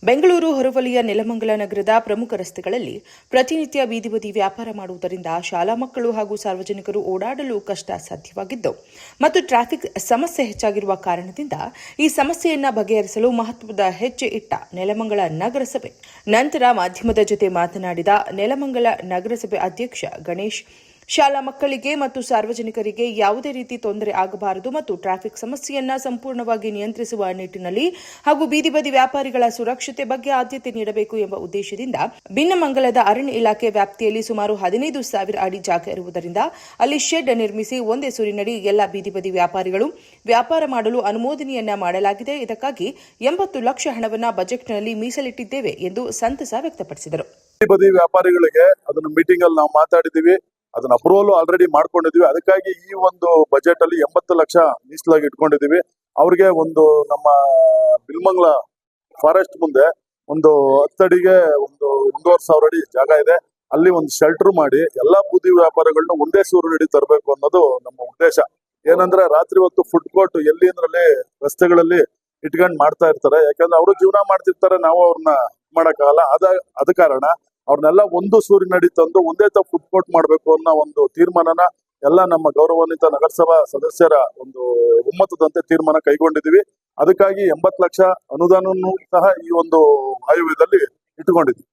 ಬೆಂಗಳೂರು ಹೊರವಲಯ ನೆಲಮಂಗಲ ನಗರದ ಪ್ರಮುಖ ರಸ್ತೆಗಳಲ್ಲಿ ಪ್ರತಿನಿತ್ಯ ಬೀದಿ ಬದಿ ವ್ಯಾಪಾರ ಮಾಡುವುದರಿಂದ ಶಾಲಾ ಮಕ್ಕಳು ಹಾಗೂ ಸಾರ್ವಜನಿಕರು ಓಡಾಡಲು ಕಷ್ಟ ಸಾಧ್ಯವಾಗಿದ್ದು ಮತ್ತು ಟ್ರಾಫಿಕ್ ಸಮಸ್ಯೆ ಹೆಚ್ಚಾಗಿರುವ ಕಾರಣದಿಂದ ಈ ಸಮಸ್ಯೆಯನ್ನು ಬಗೆಹರಿಸಲು ಮಹತ್ವದ ಹೆಜ್ಜೆ ಇಟ್ಟ ನೆಲಮಂಗಲ ನಗರಸಭೆ ನಂತರ ಮಾಧ್ಯಮದ ಜೊತೆ ಮಾತನಾಡಿದ ನೆಲಮಂಗಲ ನಗರಸಭೆ ಅಧ್ಯಕ್ಷ ಗಣೇಶ್, ಶಾಲಾ ಮಕ್ಕಳಿಗೆ ಮತ್ತು ಸಾರ್ವಜನಿಕರಿಗೆ ಯಾವುದೇ ರೀತಿ ತೊಂದರೆ ಆಗಬಾರದು ಮತ್ತು ಟ್ರಾಫಿಕ್ ಸಮಸ್ಯೆಯನ್ನು ಸಂಪೂರ್ಣವಾಗಿ ನಿಯಂತ್ರಿಸುವ ನಿಟ್ಟಿನಲ್ಲಿ ಹಾಗೂ ಬೀದಿ ಬದಿ ವ್ಯಾಪಾರಿಗಳ ಸುರಕ್ಷತೆ ಬಗ್ಗೆ ಆದ್ಯತೆ ನೀಡಬೇಕು ಎಂಬ ಉದ್ದೇಶದಿಂದ ಬಿನ್ನಮಂಗಲದ ಅರಣ್ಯ ಇಲಾಖೆ ವ್ಯಾಪ್ತಿಯಲ್ಲಿ ಸುಮಾರು 15,000 ಅಡಿ ಜಾಗ ಇರುವುದರಿಂದ ಅಲ್ಲಿ ಶೆಡ್ ನಿರ್ಮಿಸಿ ಒಂದೇ ಸೂರಿನಡಿ ಎಲ್ಲ ಬೀದಿ ಬದಿ ವ್ಯಾಪಾರಿಗಳು ವ್ಯಾಪಾರ ಮಾಡಲು ಅನುಮೋದನೆಯನ್ನ ಮಾಡಲಾಗಿದೆ. ಇದಕ್ಕಾಗಿ 80 ಲಕ್ಷ ಹಣವನ್ನು ಬಜೆಟ್ನಲ್ಲಿ ಮೀಸಲಿಟ್ಟಿದ್ದೇವೆ ಎಂದು ಸಂತಸ ವ್ಯಕ್ತಪಡಿಸಿದರು. ಬೀದಿ ವ್ಯಾಪಾರಿಗಳಿಗೆ ಅದನ್ನ ಮೀಟಿಂಗ್ ಅಲ್ಲಿ ನಾವು ಮಾತಾಡಿದೀವಿ. ಅದನ್ನ ಅಪ್ರೂವಲ್ ಆಲ್ರೆಡಿ ಮಾಡ್ಕೊಂಡಿದೀವಿ. ಅದಕ್ಕಾಗಿ ಈ ಒಂದು ಬಜೆಟ್ ಅಲ್ಲಿ 80 ಲಕ್ಷ ಮೀಸಲಾಗಿ ಇಟ್ಕೊಂಡಿದೀವಿ. ಅವ್ರಿಗೆ ಒಂದು ನಮ್ಮ ಬಿಲ್ಮಂಗ್ಲ ಫಾರೆಸ್ಟ್ ಮುಂದೆ ಒಂದು 10 ಅಡಿಗೆ ಒಂದು 1,500 ಅಡಿ ಜಾಗ ಇದೆ. ಅಲ್ಲಿ ಒಂದು ಶೆಲ್ಟರ್ ಮಾಡಿ ಎಲ್ಲಾ ಬೂದಿ ವ್ಯಾಪಾರಗಳನ್ನ ಒಂದೇ ಸೂರಿನಡಿ ತರಬೇಕು ಅನ್ನೋದು ನಮ್ಮ ಉದ್ದೇಶ. ಏನಂದ್ರೆ ರಾತ್ರಿ ಹೊತ್ತು ಫುಡ್ ಕೋರ್ಟ್ ಎಲ್ಲಿ ಅಂದ್ರಲ್ಲಿ ರಸ್ತೆಗಳಲ್ಲಿ ಇಟ್ಕೊಂಡ್ ಮಾಡ್ತಾ ಇರ್ತಾರೆ. ಯಾಕಂದ್ರೆ ಅವರು ಜೀವನ ಮಾಡ್ತಿರ್ತಾರೆ, ನಾವು ಅವ್ರನ್ನ ಮಾಡಕ್ಕಾಗಲ್ಲ. ಅದ ಕಾರಣ ಅವ್ರನ್ನೆಲ್ಲ ಒಂದು ಸೂರಿನಡಿ ತಂದು ಒಂದೇ ತ ಫುಡ್ ಕೋರ್ಟ್ ಮಾಡ್ಬೇಕು ಅನ್ನೋ ಒಂದು ತೀರ್ಮಾನನ ಎಲ್ಲ ನಮ್ಮ ಗೌರವಾನ್ವಿತ ನಗರಸಭಾ ಸದಸ್ಯರ ಒಂದು ಒಮ್ಮತದಂತೆ ತೀರ್ಮಾನ ಕೈಗೊಂಡಿದ್ದೀವಿ. ಅದಕ್ಕಾಗಿ 80 ಲಕ್ಷ ಅನುದಾನವನ್ನು ಸಹ ಈ ಒಂದು ಆಯವ್ಯಯದಲ್ಲಿ ಇಟ್ಟುಕೊಂಡಿದ್ವಿ.